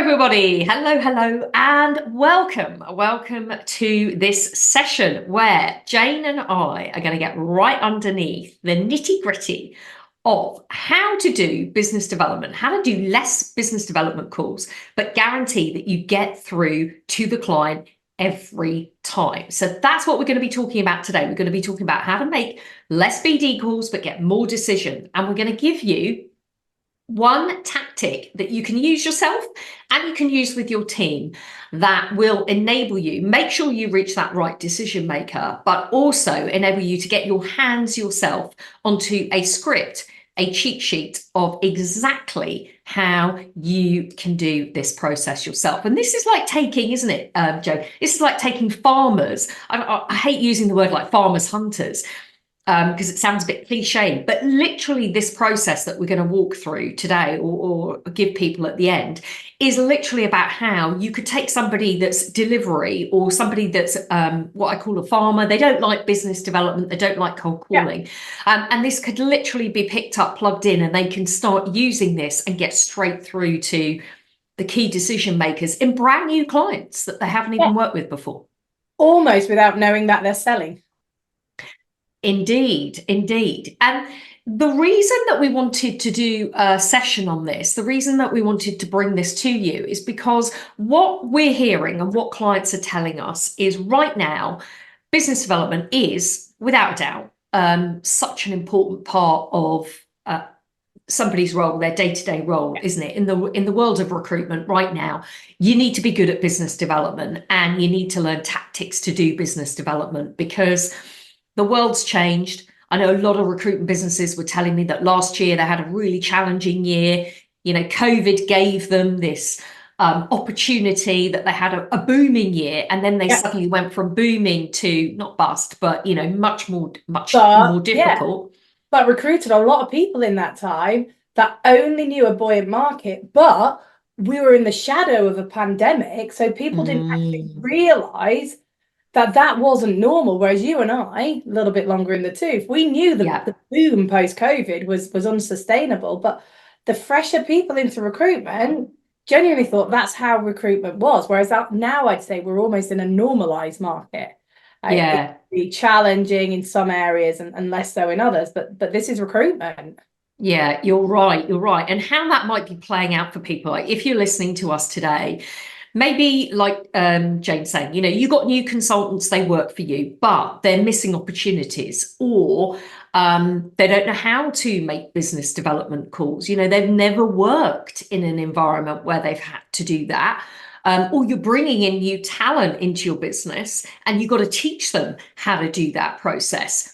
everybody. Hello, and welcome. Welcome to this session where Jane and I are going to get right underneath the nitty-gritty of how to do business development, how to do less business development calls, but guarantee that you get through to the client every time. So that's what we're going to be talking about today. We're going to be talking about how to make less BD calls, but get more decision. And we're going to give you one tactic that you can use yourself and you can use with your team that will enable you, make sure you reach that right decision maker, but also enable you to get your hands yourself onto a script, a cheat sheet of exactly how you can do this process yourself. And this is like taking, isn't it, Joe? This is like taking farmers. I hate using the word like farmers hunters, because it sounds a bit cliche, but literally this process that we're going to walk through today or give people at the end is literally about how you could take somebody that's delivery or somebody that's what I call a farmer. They don't like business development. They don't like cold calling. Yeah. And this could literally be picked up, plugged in, and they can start using this and get straight through to the key decision makers in brand new clients that they haven't even worked with before. Almost without knowing that they're selling. Indeed. And the reason that we wanted to do a session on this, the reason that we wanted to bring this to you is because what we're hearing and what clients are telling us is right now, business development is, without a doubt, such an important part of somebody's role, their day-to-day role, isn't it? In the world of recruitment right now, you need to be good at business development and you need to learn tactics to do business development because the world's changed. I know a lot of recruitment businesses were telling me that last year they had a really challenging year. You know, COVID gave them this opportunity that they had a booming year, and then they suddenly went from booming to not bust, but you know, much more difficult. Yeah. But recruited a lot of people in that time that only knew a buoyant market, but we were in the shadow of a pandemic, so people didn't actually realize that wasn't normal, whereas you and I, a little bit longer in the tooth, we knew the boom post-COVID was unsustainable, but the fresher people into recruitment genuinely thought that's how recruitment was, whereas now I'd say we're almost in a normalized market. Yeah. It can be challenging in some areas and less so in others, but this is recruitment. Yeah, you're right. And how that might be playing out for people, like if you're listening to us today, maybe like Jane's saying, you know, you got new consultants, they work for you, but they're missing opportunities or they don't know how to make business development calls. You know, they've never worked in an environment where they've had to do that. Or you're bringing in new talent into your business and you've got to teach them how to do that process.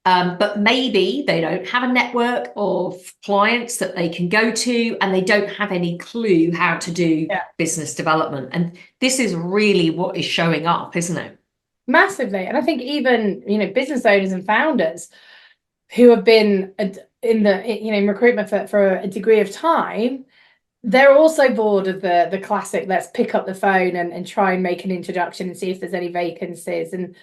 But maybe they don't have a network of clients that they can go to and they don't have any clue how to do business development. And this is really what is showing up, isn't it? Massively. And I think even, you know, business owners and founders who have been in recruitment for a degree of time, they're also bored of the classic, let's pick up the phone and try and make an introduction and see if there's any vacancies. And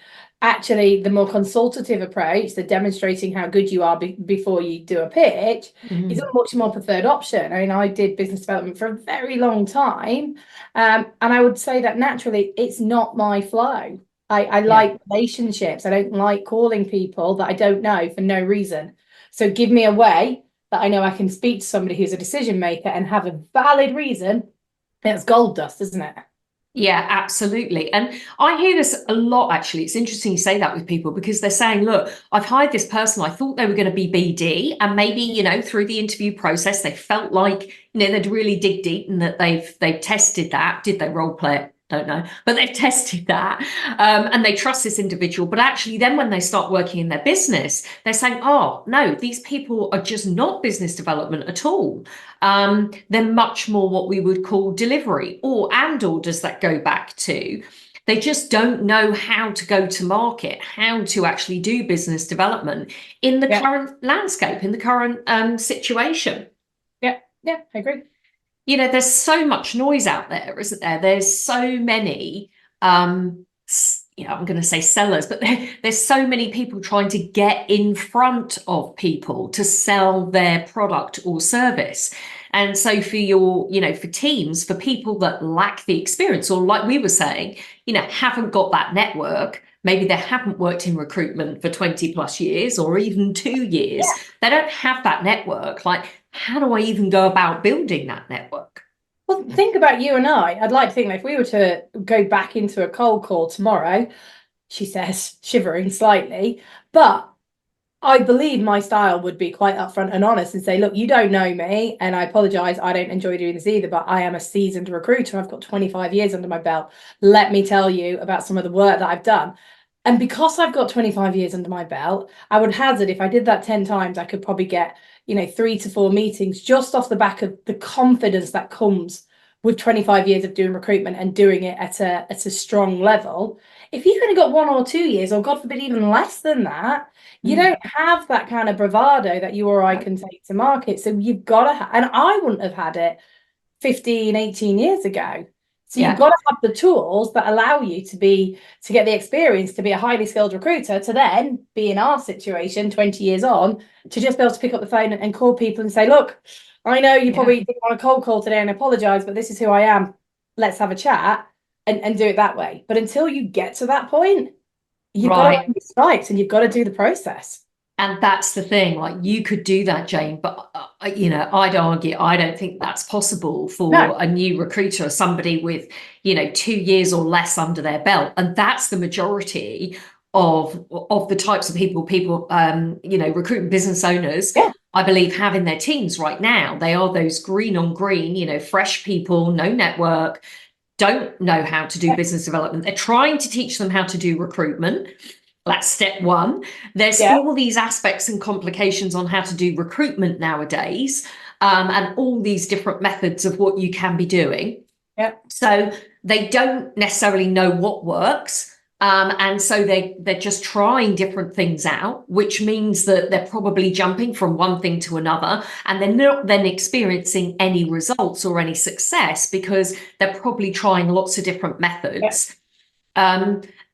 actually, the more consultative approach, the demonstrating how good you are before you do a pitch, is a much more preferred option. I mean, I did business development for a very long time. And I would say that naturally, it's not my flow. I like relationships. I don't like calling people that I don't know for no reason. So give me a way that I know I can speak to somebody who's a decision maker and have a valid reason. It's gold dust, isn't it? Yeah, absolutely. And I hear this a lot, actually. It's interesting you say that with people because they're saying, look, I've hired this person. I thought they were going to be BD. And maybe, you know, through the interview process, they felt like, you know, they'd really dig deep and that they've tested that. Did they role play it? Don't know, but they've tested that and they trust this individual. But actually then when they start working in their business, they're saying, oh, no, these people are just not business development at all. They're much more what we would call delivery or does that go back to they just don't know how to go to market, how to actually do business development in the current landscape, in the current situation. Yeah, I agree. You know, there's so much noise out there, isn't there? There's so many, I'm going to say sellers, but there's so many people trying to get in front of people to sell their product or service. And so for your, for teams, for people that lack the experience, or like we were saying, haven't got that network, maybe they haven't worked in recruitment for 20 plus years or even 2 years, they don't have that network. Like, how do I even go about building that network? Well, think about you and I. I'd like to think that if we were to go back into a cold call tomorrow, she says, shivering slightly, but I believe my style would be quite upfront and honest and say, look, you don't know me, and I apologize. I don't enjoy doing this either, but I am a seasoned recruiter. I've got 25 years under my belt. Let me tell you about some of the work that I've done. And because I've got 25 years under my belt, I would hazard if I did that 10 times, I could probably get, 3 to 4 meetings just off the back of the confidence that comes with 25 years of doing recruitment and doing it at a strong level. If you've only got 1 or 2 years, or God forbid, even less than that, you don't have that kind of bravado that you or I can take to market. So you've got to and I wouldn't have had it 15, 18 years ago. So you've got to have the tools that allow you to get the experience to be a highly skilled recruiter, to then be in our situation 20 years on, to just be able to pick up the phone and call people and say, look, I know you probably didn't want a cold call today and apologize, but this is who I am. Let's have a chat and do it that way. But until you get to that point, you've got to be stripes and you've got to do the process. And that's the thing, like, you could do that, Jane, but I'd argue I don't think that's possible for a new recruiter or somebody with 2 years or less under their belt. And that's the majority of the types of people recruitment business owners, I believe, have in their teams right now. They are those green on green, fresh people, no network, don't know how to do business development. They're trying to teach them how to do recruitment. That's step one. There's all these aspects and complications on how to do recruitment nowadays, and all these different methods of what you can be doing. So they don't necessarily know what works. And so they're just trying different things out, which means that they're probably jumping from one thing to another, and they're not then experiencing any results or any success because they're probably trying lots of different methods.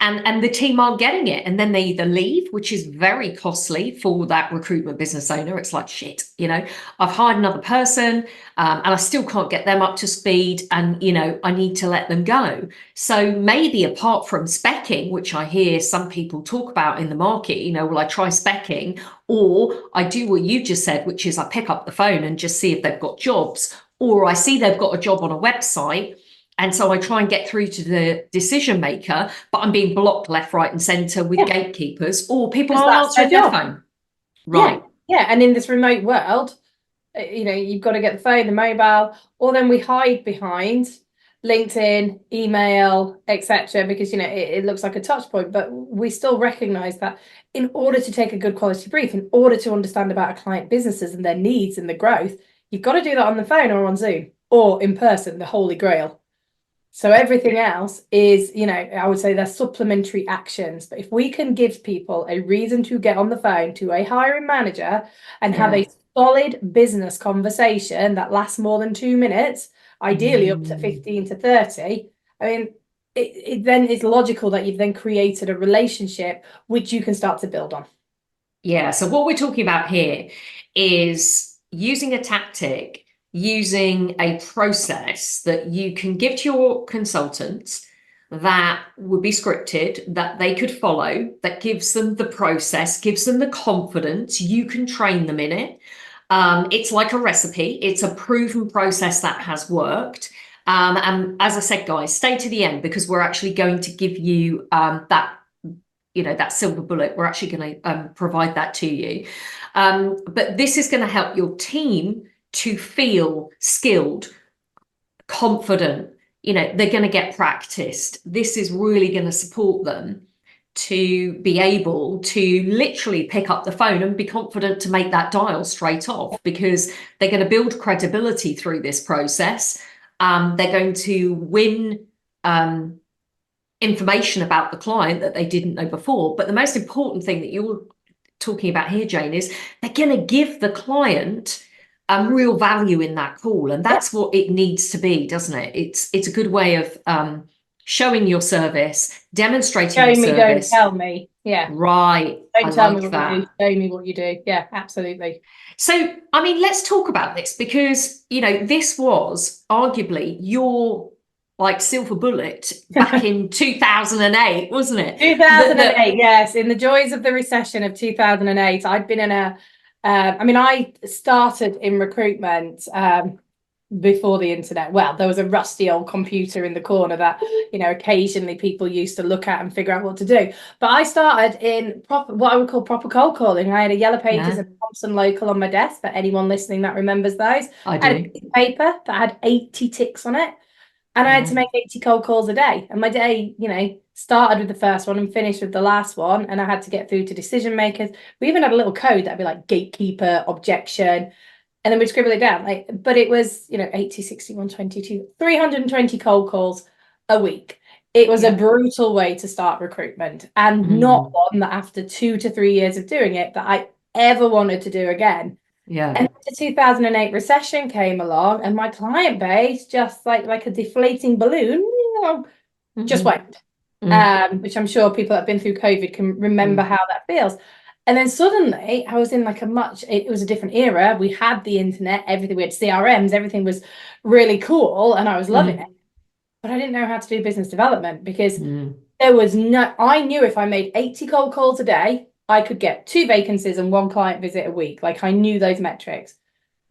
And the team aren't getting it. And then they either leave, which is very costly for that recruitment business owner. It's like, shit, I've hired another person, and I still can't get them up to speed. And, I need to let them go. So maybe apart from speccing, which I hear some people talk about in the market, well, I try speccing, or I do what you just said, which is I pick up the phone and just see if they've got jobs, or I see they've got a job on a website. And so I try and get through to the decision maker, but I'm being blocked left, right, and centre with gatekeepers, or people aren't answering their phone. Right. Yeah. And in this remote world, you've got to get the phone, the mobile, or then we hide behind LinkedIn, email, etc., because it looks like a touch point, but we still recognise that in order to take a good quality brief, in order to understand about a client businesses and their needs and the growth, you've got to do that on the phone or on Zoom or in person, the holy grail. So everything else is, I would say they're supplementary actions. But if we can give people a reason to get on the phone to a hiring manager and have a solid business conversation that lasts more than 2 minutes, ideally up to 15 to 30, I mean, it then is logical that you've then created a relationship which you can start to build on. Yeah. So what we're talking about here is using a tactic, using a process that you can give to your consultants that would be scripted, that they could follow, that gives them the process, gives them the confidence. You can train them in it. It's like a recipe. It's a proven process that has worked. And as I said, guys, stay to the end, because we're actually going to give you that silver bullet. We're actually going to provide that to you. But this is going to help your team to feel skilled, confident. They're going to get practiced. This is really going to support them to be able to literally pick up the phone and be confident to make that dial straight off, because they're going to build credibility through this process. They're going to win information about the client that they didn't know before. But the most important thing that you're talking about here, Jane, is they're going to give the client real value in that call, and that's what it needs to be, doesn't it? It's a good way of showing your service, demonstrating your service. Don't tell me. Yeah. Right. I Don't tell me like what that. you do, show me what you do. Yeah, absolutely. So, I mean, let's talk about this because, this was arguably your like silver bullet back in 2008, wasn't it? 2008, yes, in the joys of the recession of 2008, I'd been in I started in recruitment before the internet. Well, there was a rusty old computer in the corner that, occasionally people used to look at and figure out what to do. But I started in what I would call proper cold calling. I had a Yellow Pages and Thompson Local on my desk, for anyone listening that remembers those. I had a do. piece of paper that had 80 ticks on it. And I had to make 80 cold calls a day. And my day, started with the first one and finished with the last one. And I had to get through to decision makers. We even had a little code that'd be like gatekeeper, objection. And then we'd scribble it down. But it was, 80, 61, 22, 320 cold calls a week. It was a brutal way to start recruitment, and not one that after 2 to 3 years of doing it that I ever wanted to do again. Yeah. And the 2008 recession came along, and my client base, just like a deflating balloon, just went. Which I'm sure people that have been through COVID can remember how that feels. And then suddenly I was in it was a different era. We had the internet, everything, we had CRMs, everything was really cool, and I was loving it. But I didn't know how to do business development because I knew if I made 80 cold calls a day, I could get 2 vacancies and 1 client visit a week. Like, I knew those metrics.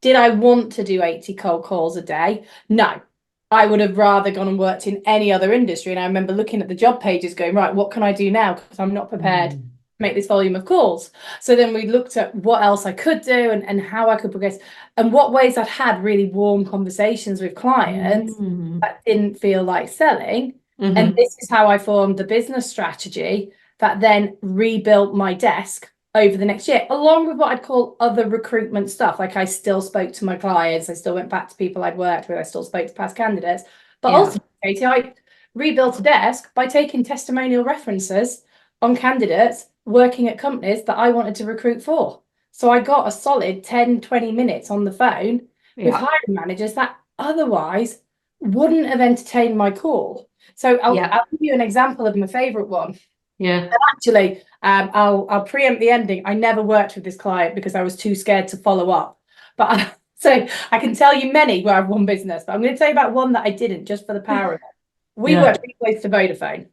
Did I want to do 80 cold calls a day? No. I would have rather gone and worked in any other industry. And I remember looking at the job pages going, right, what can I do now? Because I'm not prepared to make this volume of calls. So then we looked at what else I could do and how I could progress, and what ways I'd had really warm conversations with clients that didn't feel like selling. And this is how I formed the business strategy that then rebuilt my desk over the next year, along with what I'd call other recruitment stuff. Like, I still spoke to my clients, I still went back to people I'd worked with, I still spoke to past candidates. But ultimately, I rebuilt a desk by taking testimonial references on candidates working at companies that I wanted to recruit for. So I got a solid 10, 20 minutes on the phone with hiring managers that otherwise wouldn't have entertained my call. So I'll give you an example of my favorite one. And actually, I'll preempt the ending. I never worked with this client because I was too scared to follow up. But so I can tell you many where I've won business, but I'm going to tell you about one that I didn't, just for the power of it. We worked really close to Vodafone.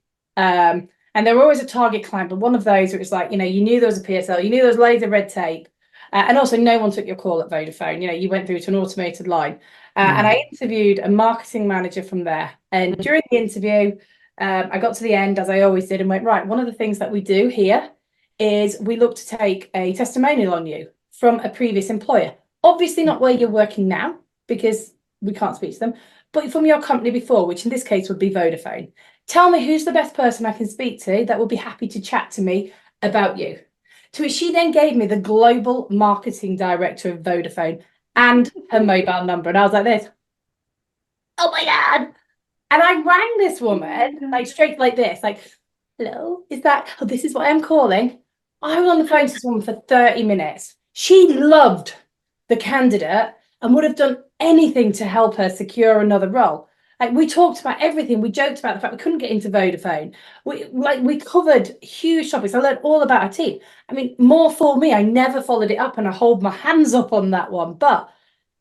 And they were always a target client, but one of those, it was like, you knew there was a PSL, you knew there was loads of red tape. And also, no one took your call at Vodafone. You went through to an automated line. And I interviewed a marketing manager from there. And during the interview, I got to the end, as I always did, and went, right, one of the things that we do here is we look to take a testimonial on you from a previous employer. Obviously not where you're working now, because we can't speak to them, but from your company before, which in this case would be Vodafone. Tell me who's the best person I can speak to that will be happy to chat to me about you. To which she then gave me the global marketing director of Vodafone and her mobile number. And I was like this, oh my God. And I rang this woman, like, straight like this, like, hello, this is what I'm calling. I was on the phone to this woman for 30 minutes. She loved the candidate and would have done anything to help her secure another role. Like, we talked about everything. We joked about the fact we couldn't get into Vodafone. We covered huge topics. I learned all about our team. I mean, more for me. I never followed it up, and I hold my hands up on that one. But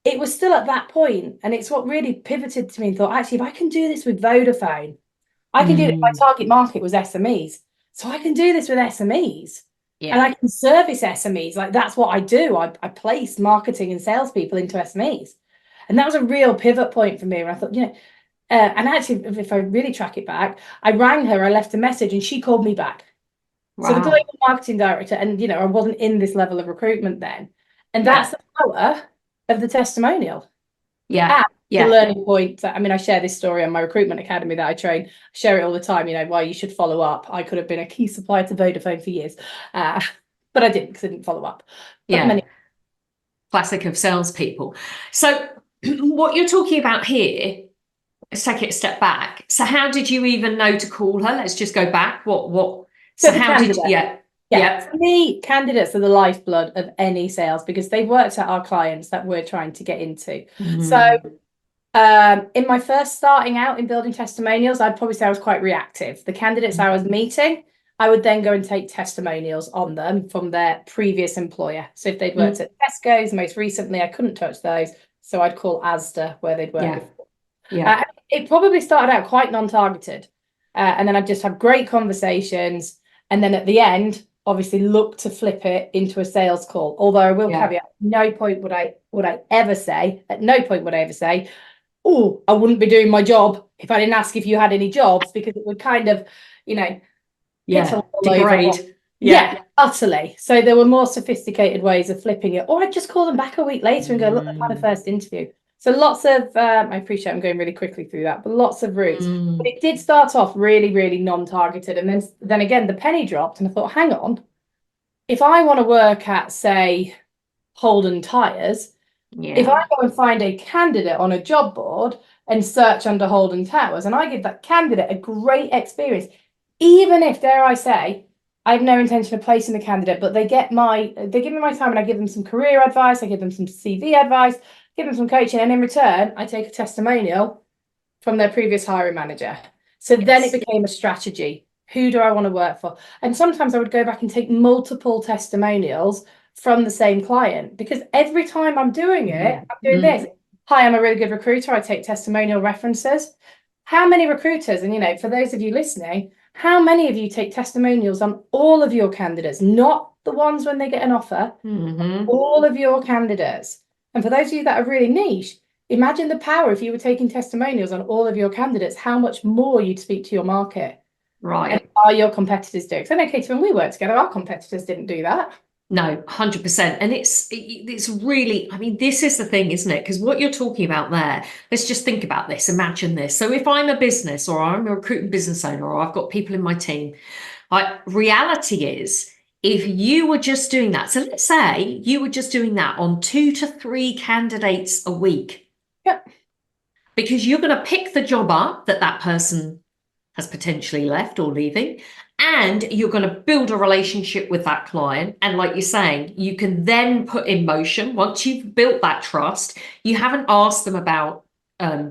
it was still at that point, and it's what really pivoted to me and thought, actually, if I can do this with Vodafone, I can do it. My target market was SMEs. So I can do this with SMEs. And I can service SMEs. Like, that's what I do. I place marketing and salespeople into SMEs. And that was a real pivot point for me, where I thought, and actually, if I really track it back, I rang her, I left a message, and she called me back. Wow. So the global marketing director, and I wasn't in this level of recruitment then. And that's the power of the testimonial. The learning point. I share this story on my recruitment academy that I train. I share it all the time, why you should follow up. I could have been a key supplier to Vodafone for years, but I didn't, because I didn't follow up. Classic of salespeople. So what you're talking about here, let's take it a step back. So how did you even know to call her? Let's just go back. So how did you? For me, candidates are the lifeblood of any sales, because they've worked at our clients that we're trying to get into. So in my first starting out in building testimonials, I'd probably say I was quite reactive. The candidates I was meeting I would then go and take testimonials on them from their previous employer. So if they'd worked at Tesco's most recently, I couldn't touch those. So I'd call Asda where they'd worked before. Yeah. It probably started out quite non-targeted. And then I'd just have great conversations. And then at the end, obviously look to flip it into a sales call. Although I will caveat, at no point would I ever say, oh, I wouldn't be doing my job if I didn't ask if you had any jobs, because it would kind of, degrade. Yeah, utterly. So there were more sophisticated ways of flipping it. Or I'd just call them back a week later and go, look, I've had a first interview. So lots of, I appreciate I'm going really quickly through that, but lots of routes. But it did start off really, really non-targeted. And then again, the penny dropped and I thought, hang on, if I want to work at, say, Holden Tyres, if I go and find a candidate on a job board and search under Holden Towers, and I give that candidate a great experience, even if, dare I say, I have no intention of placing the candidate, but they give me my time and I give them some career advice, I give them some CV advice, give them some coaching, and in return, I take a testimonial from their previous hiring manager. So then it became a strategy. Who do I want to work for? And sometimes I would go back and take multiple testimonials from the same client, because every time I'm doing it, I'm doing this. Hi, I'm a really good recruiter. I take testimonial references. How many recruiters, and for those of you listening, how many of you take testimonials on all of your candidates, not the ones when they get an offer, all of your candidates? And for those of you that are really niche, imagine the power if you were taking testimonials on all of your candidates, how much more you'd speak to your market. Right. And are your competitors doing? So I know, Katie, when we worked together, our competitors didn't do that. No, 100%. And it's really, this is the thing, isn't it? Because what you're talking about there, let's just think about this, imagine this. So if I'm a business or I'm a recruitment business owner or I've got people in my team, reality is, if you were just doing that, so let's say you were just doing that on 2 to 3 candidates a week. Yep. Because you're going to pick the job up that person has potentially left or leaving, and you're going to build a relationship with that client. And like you're saying, you can then put in motion, once you've built that trust, you haven't asked them about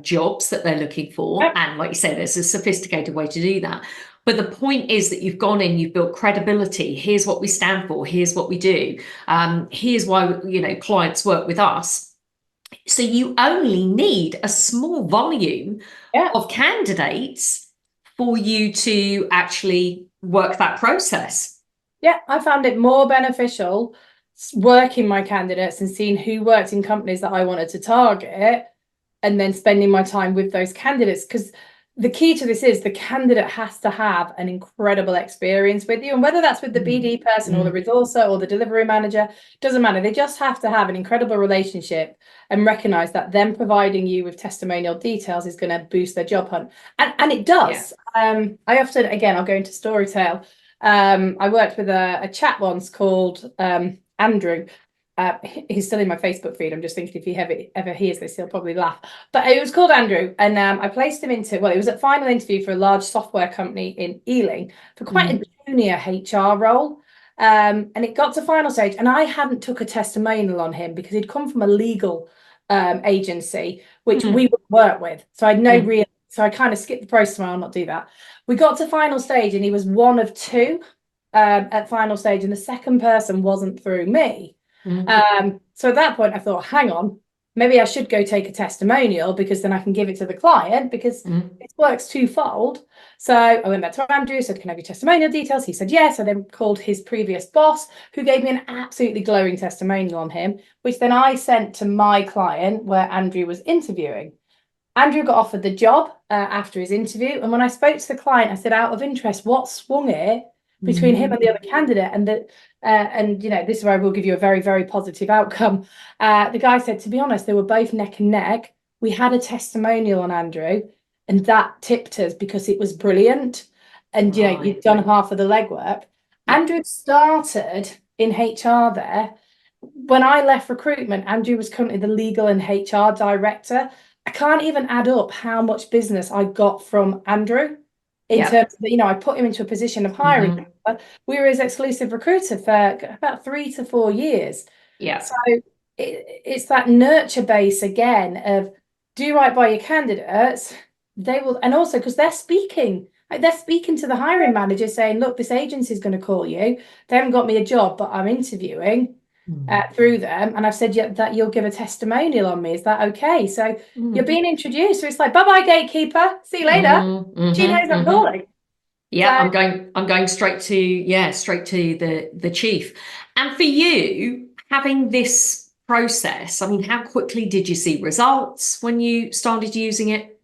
jobs that they're looking for. Yep. And like you say, there's a sophisticated way to do that. But the point is that you've gone in, you've built credibility. Here's what we stand for. Here's what we do. Here's why, clients work with us. So you only need a small volume of candidates for you to actually work that process. Yeah, I found it more beneficial working my candidates and seeing who worked in companies that I wanted to target, and then spending my time with those candidates. Because the key to this is the candidate has to have an incredible experience with you. And whether that's with the BD person or the resourcer or the delivery manager, doesn't matter. They just have to have an incredible relationship and recognize that them providing you with testimonial details is going to boost their job hunt. And it does. I often, again, I'll go into Storytale. I worked with a chap once called Andrew. He's still in my Facebook feed. I'm just thinking if he ever hears this, he'll probably laugh. But it was called Andrew, and I placed him into, it was a final interview for a large software company in Ealing for quite a junior HR role. And it got to final stage, and I hadn't took a testimonial on him because he'd come from a legal agency, which we would work with. So I'd no real, so I kind of skipped the process. I'll not do that. We got to final stage, and he was one of 2 at final stage, and the second person wasn't through me. So at that point I thought, hang on, maybe I should go take a testimonial, because then I can give it to the client, because it works twofold. So I went back to Andrew, said, can I have your testimonial details? He said yes. I then called his previous boss, who gave me an absolutely glowing testimonial on him, which then I sent to my client where Andrew was interviewing. Andrew got offered the job after his interview, and when I spoke to the client, I said, out of interest, what swung it between him and the other candidate? And this is where I will give you a very, very positive outcome. The guy said, to be honest, they were both neck and neck. We had a testimonial on Andrew, and that tipped us because it was brilliant. And you'd done half of the legwork. Andrew started in HR there. When I left recruitment, Andrew was currently the legal and HR director. I can't even add up how much business I got from Andrew. In terms of, I put him into a position of hiring. We were his exclusive recruiter for about 3 to 4 years. So it's that nurture base again of do right by your candidates. They will, and also because they're speaking Like, they're speaking to the hiring manager saying, look, this agency is going to call you. They haven't got me a job, but I'm interviewing through them. And I've said that you'll give a testimonial on me. Is that okay? So you're being introduced. So it's like, bye-bye, gatekeeper. See you later. She knows I'm calling. Yeah, So, I'm going straight to the chief. And for you, having this process, I mean, how quickly did you see results when you started using it?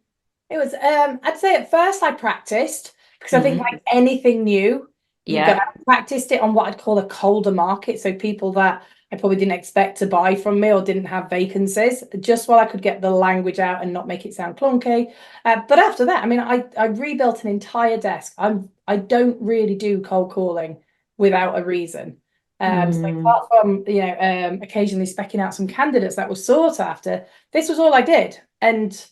it was, I'd say at first I practiced, because I think like anything new, I practiced it on what I'd call a colder market. So people that I probably didn't expect to buy from me or didn't have vacancies, just while I could get the language out and not make it sound clunky. But after that, I mean, I rebuilt an entire desk. I don't really do cold calling without a reason. So apart from, occasionally specking out some candidates that were sought after, this was all I did. And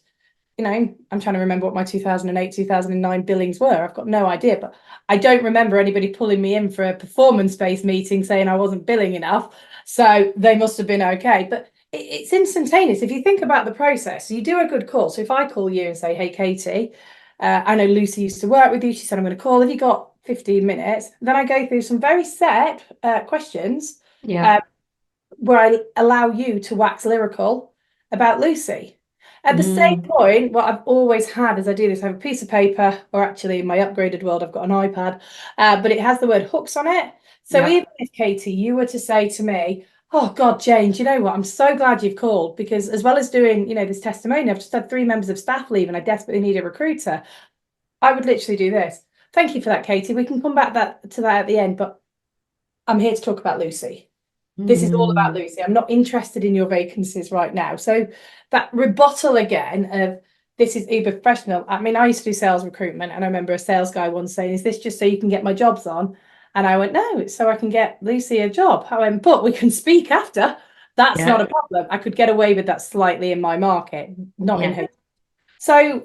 I'm trying to remember what my 2008, 2009 billings were. I've got no idea, but I don't remember anybody pulling me in for a performance-based meeting saying I wasn't billing enough. So they must have been okay. But it's instantaneous. If you think about the process, you do a good call. So if I call you and say, hey, Katy, I know Lucy used to work with you. She said, I'm going to call. Have you got 15 minutes? Then I go through some very set questions where I allow you to wax lyrical about Lucy. At the same point, what I've always had as I do this, I have a piece of paper, or actually in my upgraded world, I've got an iPad, but it has the word hooks on it. So even if, Katy, you were to say to me, oh God, Jane, do you know what? I'm so glad you've called, because as well as doing, this testimony, I've just had 3 members of staff leave and I desperately need a recruiter. I would literally do this. Thank you for that, Katy. We can come back to that at the end, but I'm here to talk about Lucy. This is all about Lucy. I'm not interested in your vacancies right now. So that rebuttal again of this is either professional. I mean, I used to do sales recruitment, and I remember a sales guy once saying, is this just so you can get my jobs on? And I went, no, it's so I can get Lucy a job. I went, but we can speak after. That's not a problem. I could get away with that slightly in my market, not in her. So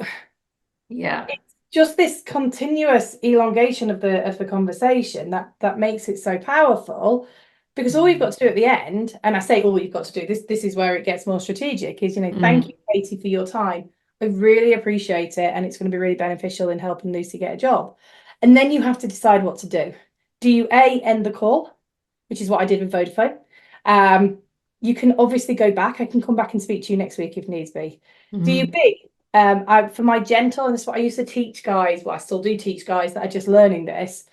it's just this continuous elongation of the conversation that makes it so powerful. Because all you've got to do at the end, and I say all you've got to do, this is where it gets more strategic, is, thank you, Katy, for your time. I really appreciate it. And it's going to be really beneficial in helping Lucy get a job. And then you have to decide what to do. Do you end the call, which is what I did with Vodafone? You can obviously go back. I can come back and speak to you next week if needs be. Do you B? For my gentle, and this is what I used to teach guys, well, I still do teach guys that are just learning this.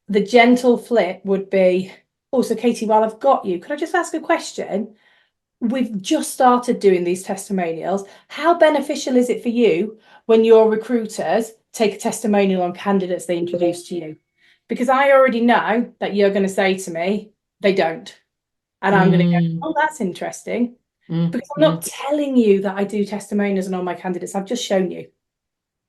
The gentle flip would be, also, Katy, while I've got you, could I just ask a question? We've just started doing these testimonials. How beneficial is it for you when your recruiters take a testimonial on candidates they introduce to you? Because I already know that you're going to say to me, they don't. And I'm going to go, oh, that's interesting. Because I'm not telling you that I do testimonials on all my candidates. I've just shown you.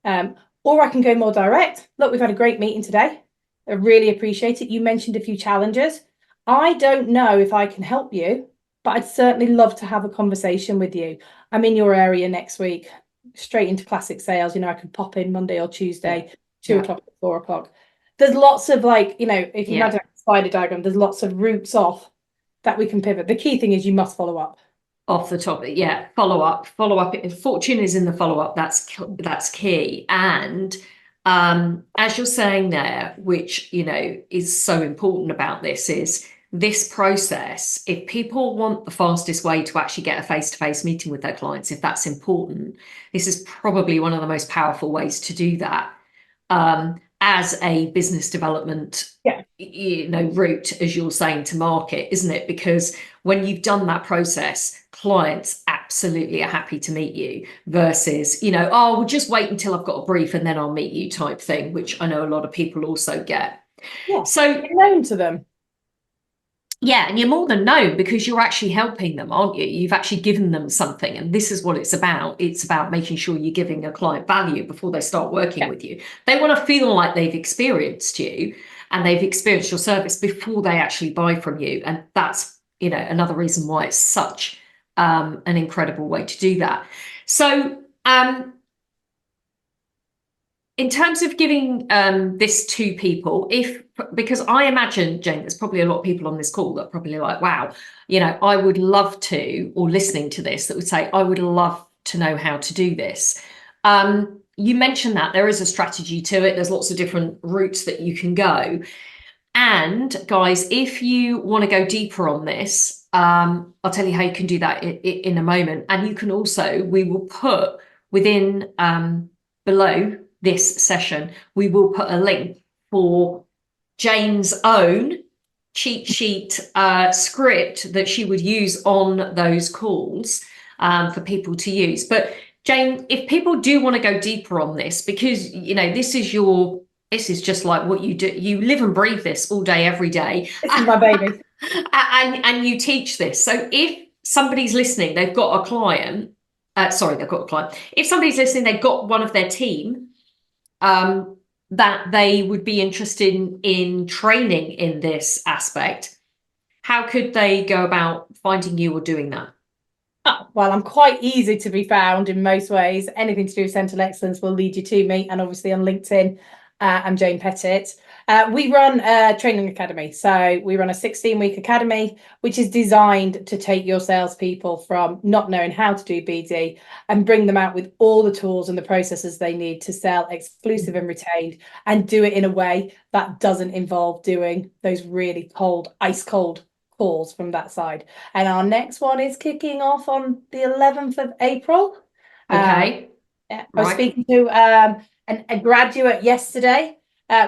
Or I can go more direct. Look, we've had a great meeting today. I really appreciate it. You mentioned a few challenges. I don't know if I can help you, but I'd certainly love to have a conversation with you. I'm in your area next week, straight into classic sales. I could pop in Monday or Tuesday, 2 o'clock, 4 o'clock. There's lots of if you imagine a spider diagram, there's lots of routes off that we can pivot. The key thing is you must follow up. Off the top, follow up. Fortune is in the follow up. That's key. And as you're saying there, which is so important about this, is this process. If people want the fastest way to actually get a face-to-face meeting with their clients, if that's important, this is probably one of the most powerful ways to do that. As a business development route, as you're saying, to market, isn't it? Because when you've done that process, clients absolutely are happy to meet you versus, oh, we'll just wait until I've got a brief and then I'll meet you type thing, which I know a lot of people also get. So you're known to them. Yeah, and you're more than known because you're actually helping them, aren't you? You've actually given them something, and this is what it's about. It's about making sure you're giving a client value before they start working with you. They want to feel like they've experienced you and they've experienced your service before they actually buy from you. And that's, another reason why it's such an incredible way to do that. So, in terms of giving this to people, because I imagine, Jane, there's probably a lot of people on this call that are probably like, wow, I would love to, or listening to this, that would say, I would love to know how to do this. you mentioned that there is a strategy to it. There's lots of different routes that you can go. And guys, if you want to go deeper on this, I'll tell you how you can do that in a moment. And you can also, we will put within below this session, we will put a link for Jane's own cheat sheet script that she would use on those calls for people to use. But Jane, if people do want to go deeper on this, because, you know, this is just like what you do. You live and breathe this all day, every day. This is my baby. And you teach this. So if somebody's listening, they've got a client, they've got a client. If somebody's listening, they've got one of their team that they would be interested in training in this aspect, how could they go about finding you or doing that? Oh, well, I'm quite easy to be found in most ways. Anything to do with Central Excellence will lead you to me. And obviously on LinkedIn, I'm Jane Pettit. We run a training academy. So we run a 16-week academy, which is designed to take your salespeople from not knowing how to do BD and bring them out with all the tools and the processes they need to sell exclusive and retained, and do it in a way that doesn't involve doing those really cold, ice cold calls from that side. And our next one is kicking off on the 11th of April. Okay. I was speaking to a graduate yesterday,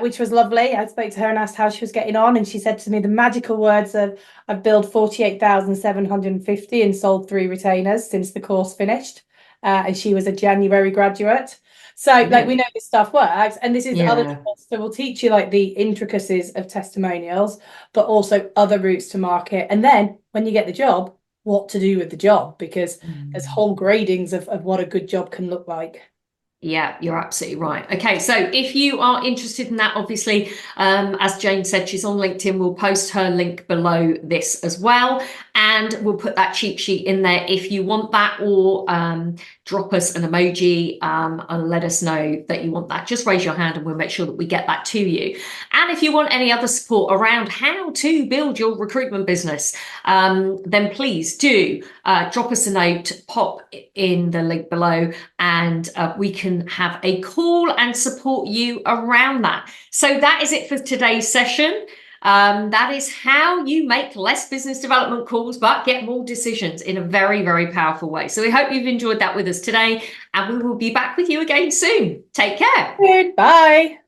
which was lovely. I spoke to her and asked how she was getting on, and she said to me the magical words of, I've billed 48,750 and sold 3 retainers since the course finished. And she was a January graduate. So like, we know this stuff works, and this is other tools. So we'll teach you like the intricacies of testimonials, but also other routes to market. And then when you get the job, what to do with the job, because there's whole gradings of what a good job can look like. Yeah, you're absolutely right. Okay, so if you are interested in that, obviously, as Jane said, she's on LinkedIn. We'll post her link below this as well. And we'll put that cheat sheet in there if you want that, or drop us an emoji and let us know that you want that. Just raise your hand and we'll make sure that we get that to you. And if you want any other support around how to build your recruitment business, then please do drop us a note, pop in the link below, and we can have a call and support you around that. So that is it for today's session. That is how you make less business development calls, but get more decisions in a very, very powerful way. So we hope you've enjoyed that with us today, and we will be back with you again soon. Take care. Goodbye.